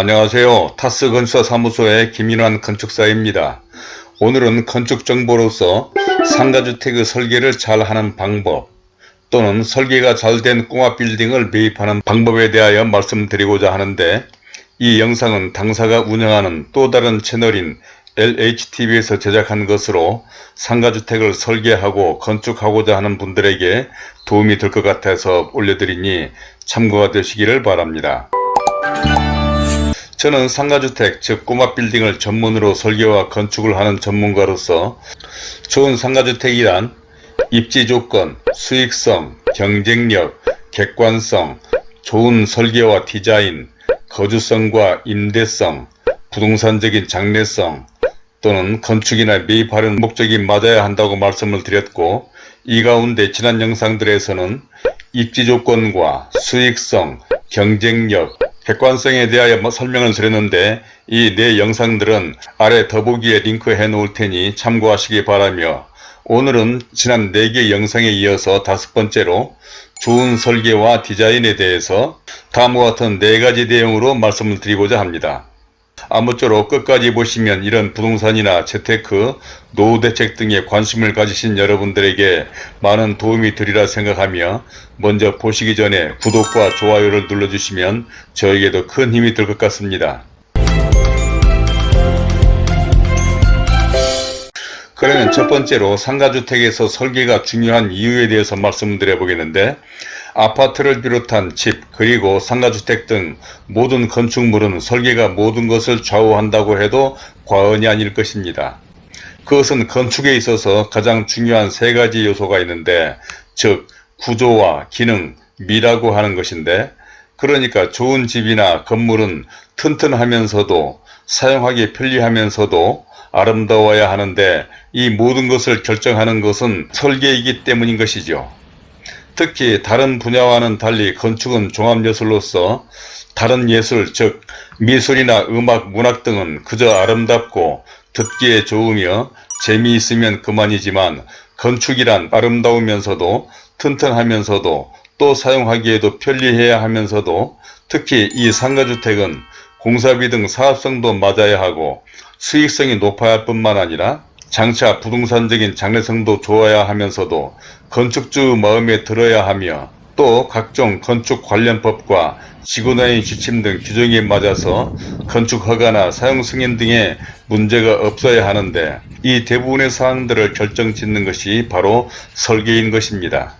안녕하세요. 타스건설사무소의 김인환 건축사입니다. 오늘은 건축정보로서 상가주택의 설계를 잘하는 방법 또는 설계가 잘된 꼬마 빌딩을 매입하는 방법에 대하여 말씀드리고자 하는데, 이 영상은 당사가 운영하는 또 다른 채널인 LHTV에서 제작한 것으로 상가주택을 설계하고 건축하고자 하는 분들에게 도움이 될 것 같아서 올려드리니 참고가 되시기를 바랍니다. 저는 상가주택, 즉 꼬마 빌딩을 전문으로 설계와 건축을 하는 전문가로서 좋은 상가주택이란 입지조건, 수익성, 경쟁력, 객관성, 좋은 설계와 디자인, 거주성과 임대성, 부동산적인 장래성 또는 건축이나 매입하는 목적이 맞아야 한다고 말씀을 드렸고, 이 가운데 지난 영상들에서는 입지조건과 수익성, 경쟁력, 객관성에 대하여 설명을 드렸는데, 이 네 영상들은 아래 더보기에 링크해 놓을 테니 참고하시기 바라며, 오늘은 지난 4개 영상에 이어서 5번째로 좋은 설계와 디자인에 대해서 다음과 같은 4가지 내용으로 말씀을 드리고자 합니다. 아무쪼록 끝까지 보시면 이런 부동산이나 재테크, 노후대책 등에 관심을 가지신 여러분들에게 많은 도움이 되리라 생각하며, 먼저 보시기 전에 구독과 좋아요를 눌러주시면 저에게도 큰 힘이 될 것 같습니다. 그러면 첫 번째로 상가주택에서 설계가 중요한 이유에 대해서 말씀드려 보겠는데, 아파트를 비롯한 집 그리고 상가주택 등 모든 건축물은 설계가 모든 것을 좌우한다고 해도 과언이 아닐 것입니다. 그것은 건축에 있어서 가장 중요한 3가지 요소가 있는데, 즉 구조와 기능, 미라고 하는 것인데, 그러니까 좋은 집이나 건물은 튼튼하면서도 사용하기 편리하면서도 아름다워야 하는데, 이 모든 것을 결정하는 것은 설계이기 때문인 것이죠. 특히 다른 분야와는 달리 건축은 종합예술로서 다른 예술, 즉 미술이나 음악, 문학 등은 그저 아름답고 듣기에 좋으며 재미있으면 그만이지만, 건축이란 아름다우면서도 튼튼하면서도 또 사용하기에도 편리해야 하면서도, 특히 이 상가주택은 공사비 등 사업성도 맞아야 하고 수익성이 높아야 할 뿐만 아니라 장차 부동산적인 장래성도 좋아야 하면서도 건축주 마음에 들어야 하며, 또 각종 건축 관련 법과 지구난의 지침 등 규정에 맞아서 건축 허가나 사용 승인 등의 문제가 없어야 하는데, 이 대부분의 사항들을 결정짓는 것이 바로 설계인 것입니다.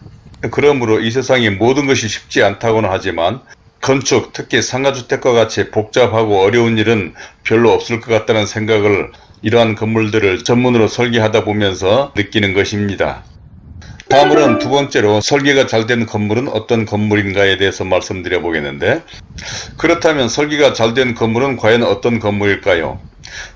그러므로 이 세상의 모든 것이 쉽지 않다고는 하지만, 건축, 특히 상가주택과 같이 복잡하고 어려운 일은 별로 없을 것 같다는 생각을 이러한 건물들을 전문으로 설계하다 보면서 느끼는 것입니다. 다음으로는 두 번째로 설계가 잘 된 건물은 어떤 건물인가에 대해서 말씀드려 보겠는데, 그렇다면 설계가 잘 된 건물은 과연 어떤 건물일까요?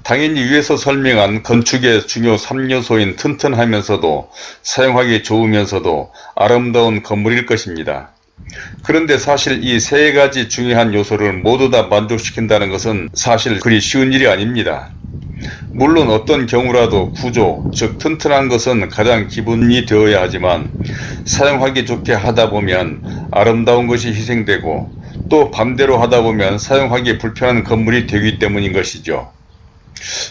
당연히 위에서 설명한 건축의 중요 3요소인 튼튼하면서도 사용하기 좋으면서도 아름다운 건물일 것입니다. 그런데 사실 이 3가지 중요한 요소를 모두 다 만족시킨다는 것은 사실 그리 쉬운 일이 아닙니다. 물론 어떤 경우라도 구조, 즉 튼튼한 것은 가장 기본이 되어야 하지만, 사용하기 좋게 하다 보면 아름다운 것이 희생되고, 또 반대로 하다 보면 사용하기 불편한 건물이 되기 때문인 것이죠.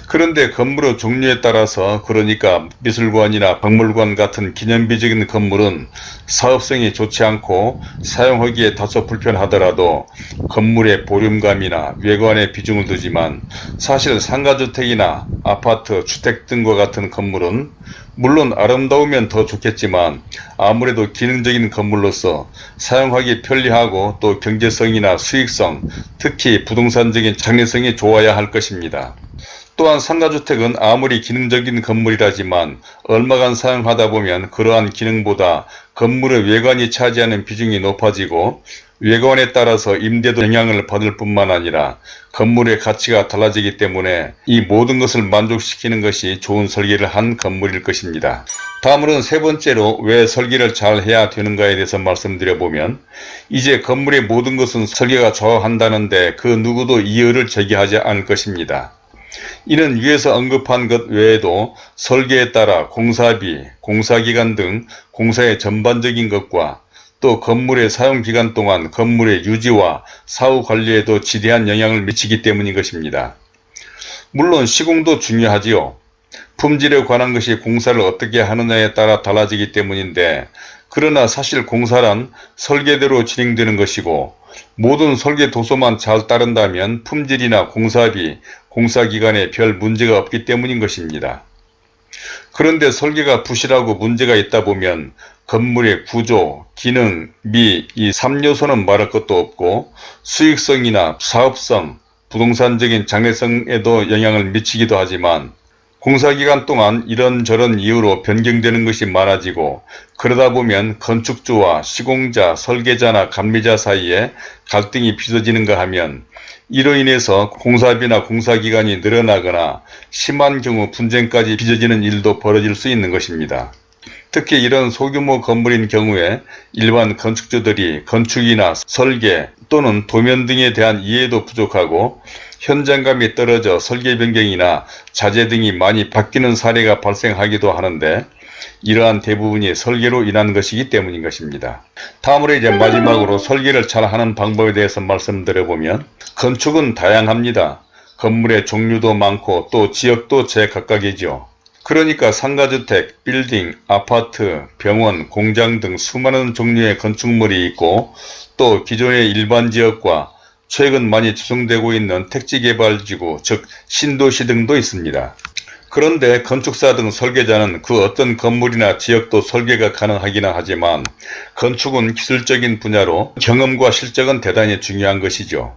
그런데 건물의 종류에 따라서, 그러니까 미술관이나 박물관 같은 기념비적인 건물은 사업성이 좋지 않고 사용하기에 다소 불편하더라도 건물의 보름감이나 외관에 비중을 두지만, 사실 상가주택이나 아파트, 주택 등과 같은 건물은 물론 아름다우면 더 좋겠지만 아무래도 기능적인 건물로서 사용하기 편리하고 또 경제성이나 수익성, 특히 부동산적인 장래성이 좋아야 할 것입니다. 또한 상가주택은 아무리 기능적인 건물이라지만 얼마간 사용하다 보면 그러한 기능보다 건물의 외관이 차지하는 비중이 높아지고, 외관에 따라서 임대도 영향을 받을 뿐만 아니라 건물의 가치가 달라지기 때문에 이 모든 것을 만족시키는 것이 좋은 설계를 한 건물일 것입니다. 다음으로는 3번째로 왜 설계를 잘 해야 되는가에 대해서 말씀드려보면, 이제 건물의 모든 것은 설계가 좌우한다는데 그 누구도 이의를 제기하지 않을 것입니다. 이는 위에서 언급한 것 외에도 설계에 따라 공사비, 공사기간 등 공사의 전반적인 것과 또 건물의 사용기간 동안 건물의 유지와 사후 관리에도 지대한 영향을 미치기 때문인 것입니다. 물론 시공도 중요하지요. 품질에 관한 것이 공사를 어떻게 하느냐에 따라 달라지기 때문인데, 그러나 사실 공사란 설계대로 진행되는 것이고 모든 설계 도서만 잘 따른다면 품질이나 공사비, 공사기간에 별 문제가 없기 때문인 것입니다. 그런데 설계가 부실하고 문제가 있다 보면 건물의 구조, 기능, 미 이 3요소는 말할 것도 없고 수익성이나 사업성, 부동산적인 장래성에도 영향을 미치기도 하지만 공사기간 동안 이런저런 이유로 변경되는 것이 많아지고 그러다 보면 건축주와 시공자, 설계자나 감리자 사이에 갈등이 빚어지는가 하면 이로 인해서 공사비나 공사기간이 늘어나거나 심한 경우 분쟁까지 빚어지는 일도 벌어질 수 있는 것입니다. 특히 이런 소규모 건물인 경우에 일반 건축주들이 건축이나 설계 또는 도면 등에 대한 이해도 부족하고 현장감이 떨어져 설계 변경이나 자재 등이 많이 바뀌는 사례가 발생하기도 하는데 이러한 대부분이 설계로 인한 것이기 때문인 것입니다. 다음으로 이제 마지막으로 설계를 잘하는 방법에 대해서 말씀드려보면 건축은 다양합니다. 건물의 종류도 많고 또 지역도 제각각이죠. 그러니까 상가주택, 빌딩, 아파트, 병원, 공장 등 수많은 종류의 건축물이 있고 또 기존의 일반 지역과 최근 많이 조성되고 있는 택지개발지구, 즉 신도시 등도 있습니다. 그런데 건축사 등 설계자는 그 어떤 건물이나 지역도 설계가 가능하기는 하지만 건축은 기술적인 분야로 경험과 실적은 대단히 중요한 것이죠.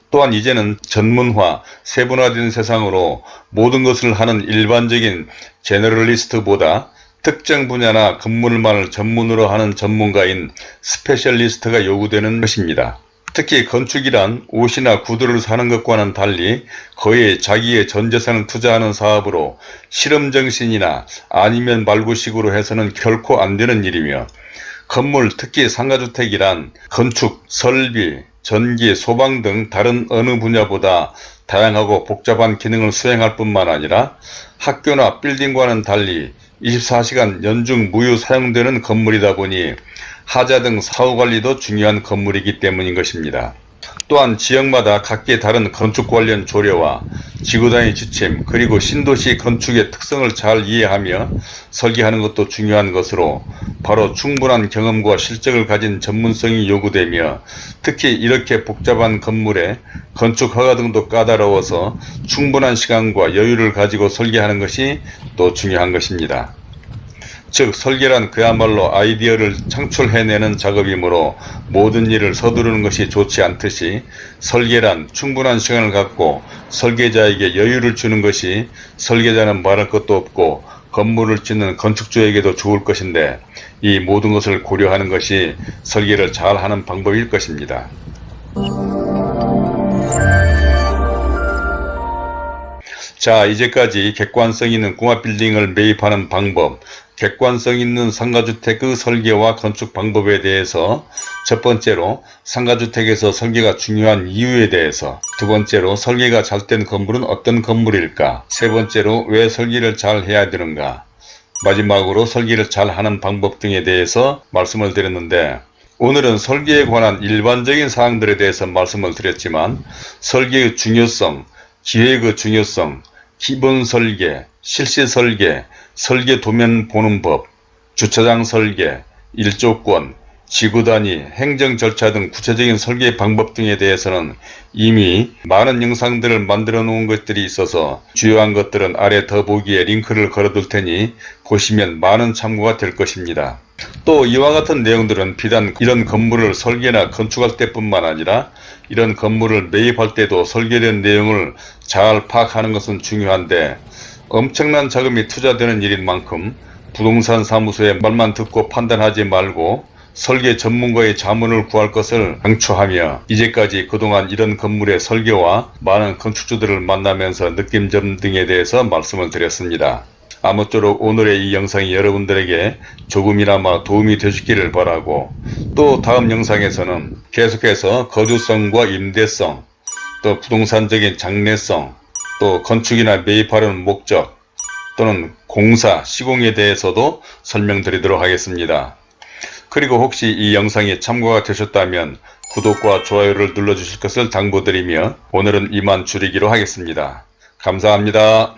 또한 이제는 전문화, 세분화된 세상으로 모든 것을 하는 일반적인 제너럴리스트보다 특정 분야나 건물만을 전문으로 하는 전문가인 스페셜리스트가 요구되는 것입니다. 특히 건축이란 옷이나 구두를 사는 것과는 달리 거의 자기의 전 재산을 투자하는 사업으로 실험정신이나 아니면 말고식으로 해서는 결코 안 되는 일이며 건물, 특히 상가주택이란 건축, 설비, 전기, 소방 등 다른 어느 분야보다 다양하고 복잡한 기능을 수행할 뿐만 아니라 학교나 빌딩과는 달리 24시간 연중 무휴 사용되는 건물이다 보니 하자 등 사후관리도 중요한 건물이기 때문인 것입니다. 또한 지역마다 각기 다른 건축 관련 조례와 지구단위 지침 그리고 신도시 건축의 특성을 잘 이해하며 설계하는 것도 중요한 것으로 바로 충분한 경험과 실적을 가진 전문성이 요구되며 특히 이렇게 복잡한 건물에 건축 허가 등도 까다로워서 충분한 시간과 여유를 가지고 설계하는 것이 또 중요한 것입니다. 즉 설계란 그야말로 아이디어를 창출해내는 작업이므로 모든 일을 서두르는 것이 좋지 않듯이 설계란 충분한 시간을 갖고 설계자에게 여유를 주는 것이 설계자는 말할 것도 없고 건물을 짓는 건축주에게도 좋을 것인데 이 모든 것을 고려하는 것이 설계를 잘하는 방법일 것입니다. 자, 이제까지 객관성 있는 공업빌딩을 매입하는 방법, 객관성 있는 상가주택의 설계와 건축 방법에 대해서 첫 번째로 상가주택에서 설계가 중요한 이유에 대해서, 두 번째로 설계가 잘된 건물은 어떤 건물일까, 세 번째로 왜 설계를 잘 해야 되는가, 마지막으로 설계를 잘 하는 방법 등에 대해서 말씀을 드렸는데 오늘은 설계에 관한 일반적인 사항들에 대해서 말씀을 드렸지만 설계의 중요성, 기획의 중요성, 기본 설계, 실시 설계, 설계 도면 보는 법, 주차장 설계, 일조권, 지구단위, 행정 절차 등 구체적인 설계 방법 등에 대해서는 이미 많은 영상들을 만들어 놓은 것들이 있어서 주요한 것들은 아래 더보기에 링크를 걸어 둘 테니 보시면 많은 참고가 될 것입니다. 또 이와 같은 내용들은 비단 이런 건물을 설계나 건축할 때뿐만 아니라 이런 건물을 매입할 때도 설계된 내용을 잘 파악하는 것은 중요한데 엄청난 자금이 투자되는 일인 만큼 부동산 사무소의 말만 듣고 판단하지 말고 설계 전문가의 자문을 구할 것을 강추하며 이제까지 그동안 이런 건물의 설계와 많은 건축주들을 만나면서 느낀 점 등에 대해서 말씀을 드렸습니다. 아무쪼록 오늘의 이 영상이 여러분들에게 조금이나마 도움이 되시기를 바라고 또 다음 영상에서는 계속해서 거주성과 임대성, 또 부동산적인 장래성, 또 건축이나 매입하려는 목적 또는 공사, 시공에 대해서도 설명드리도록 하겠습니다. 그리고 혹시 이 영상이 참고가 되셨다면 구독과 좋아요를 눌러주실 것을 당부드리며 오늘은 이만 줄이기로 하겠습니다. 감사합니다.